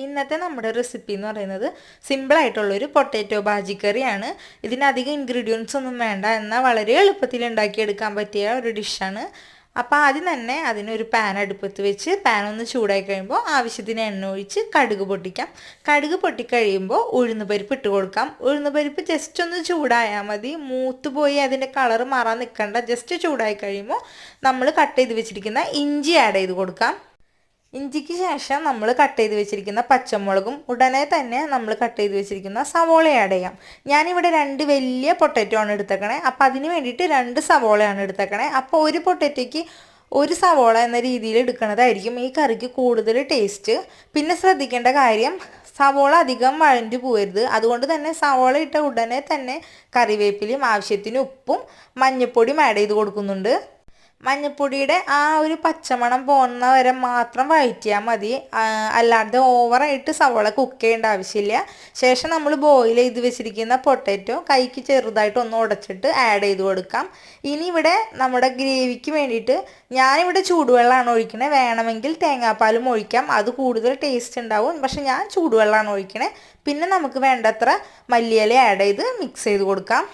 ഇന്നത്തെ നമ്മുടെ റെസിപ്പി എന്ന് പറയുന്നത് സിമ്പിളായിട്ടുള്ളൊരു പൊട്ടാറ്റോ ബാജി കറിയാണ്. ഇതിനധികം ഇൻഗ്രീഡിയൻസ് ഒന്നും വേണ്ട, എന്നാൽ വളരെ എളുപ്പത്തിൽ ഉണ്ടാക്കിയെടുക്കാൻ പറ്റിയ ഒരു ഡിഷാണ്. അപ്പോൾ ആദ്യം തന്നെ അതിനൊരു പാൻ അടുപ്പത്ത് വെച്ച് പാൻ ഒന്ന് ചൂടായി കഴിയുമ്പോൾ ആവശ്യത്തിന് എണ്ണ ഒഴിച്ച് കടുക് പൊട്ടിക്കാം. കടുക് പൊട്ടിക്കഴിയുമ്പോൾ ഉഴുന്ന് പരിപ്പ് ഇട്ട് കൊടുക്കാം. ഉഴുന്ന് പരിപ്പ് ജസ്റ്റ് ഒന്ന് ചൂടായാൽ മതി, മൂത്ത് പോയി അതിൻ്റെ കളർ മാറാൻ നിൽക്കണ്ട. ജസ്റ്റ് ചൂടായി കഴിയുമ്പോൾ നമ്മൾ കട്ട് ചെയ്ത് വെച്ചിരിക്കുന്ന ഇഞ്ചി ആഡ് ചെയ്ത് കൊടുക്കാം. ഇഞ്ചിക്ക് ശേഷം നമ്മൾ കട്ട് ചെയ്ത് വെച്ചിരിക്കുന്ന പച്ചമുളകും ഉടനെ തന്നെ നമ്മൾ കട്ട് ചെയ്ത് വെച്ചിരിക്കുന്ന സവോള ആഡ് ചെയ്യാം. ഞാനിവിടെ 2 വലിയ പൊട്ടാറ്റോ ആണ് എടുത്തേക്കണേ. അപ്പോൾ അതിന് വേണ്ടിയിട്ട് 2 സവോളയാണ് എടുത്തേക്കണേ. അപ്പോൾ ഒരു പൊട്ടാറ്റോയ്ക്ക് ഒരു സവോള എന്ന രീതിയിൽ എടുക്കുന്നതായിരിക്കും ഈ കറിക്ക് കൂടുതൽ ടേസ്റ്റ്. പിന്നെ ശ്രദ്ധിക്കേണ്ട കാര്യം, സവോള അധികം വഴഞ്ഞു പോകരുത്. അതുകൊണ്ട് തന്നെ സവോള ഇട്ട ഉടനെ തന്നെ കറിവേപ്പിലയും ആവശ്യത്തിന് ഉപ്പും മഞ്ഞൾപ്പൊടിയും ആഡ് ചെയ്ത് കൊടുക്കുന്നുണ്ട്. മഞ്ഞൾപ്പൊടിയുടെ ആ ഒരു പച്ചമണം പോകുന്ന വരെ മാത്രം വഴറ്റിയാൽ മതി, അല്ലാതെ ഓവറായിട്ട് സവോള കുക്ക് ചെയ്യേണ്ട ആവശ്യമില്ല. ശേഷം നമ്മൾ ബോയിൽ ചെയ്ത് വെച്ചിരിക്കുന്ന പൊട്ടാറ്റോ കൈക്ക് ചെറുതായിട്ട് ഒന്ന് ഉടച്ചിട്ട് ആഡ് ചെയ്ത് കൊടുക്കാം. ഇനി ഇവിടെ നമ്മുടെ ഗ്രേവിക്ക് വേണ്ടിയിട്ട് ഞാനിവിടെ ചൂടുവെള്ളമാണ് ഒഴിക്കണേ. വേണമെങ്കിൽ തേങ്ങാപ്പാലും ഒഴിക്കാം, അത് കൂടുതൽ ടേസ്റ്റ് ഉണ്ടാവും. പക്ഷെ ഞാൻ ചൂടുവെള്ളമാണ് ഒഴിക്കണേ. പിന്നെ നമുക്ക് വേണ്ടത്ര മല്ലിയില ആഡ് ചെയ്ത് മിക്സ് ചെയ്ത് കൊടുക്കാം.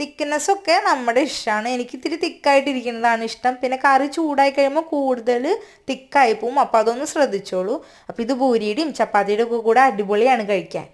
തിക്നെസ്സൊക്കെ നമ്മുടെ ഇഷ്ടമാണ്. എനിക്ക് ഇത്തിരി തിക്കായിട്ടിരിക്കുന്നതാണ് ഇഷ്ടം. പിന്നെ കറി ചൂടായി കഴിയുമ്പോൾ കൂടുതൽ തിക്കായി പോവും, അപ്പോൾ അതൊന്ന് ശ്രദ്ധിച്ചോളൂ. അപ്പോൾ ഇത് പൂരിയുടെയും ചപ്പാത്തിയുടെ ഒക്കെ കൂടെ അടിപൊളിയാണ് കഴിക്കാൻ.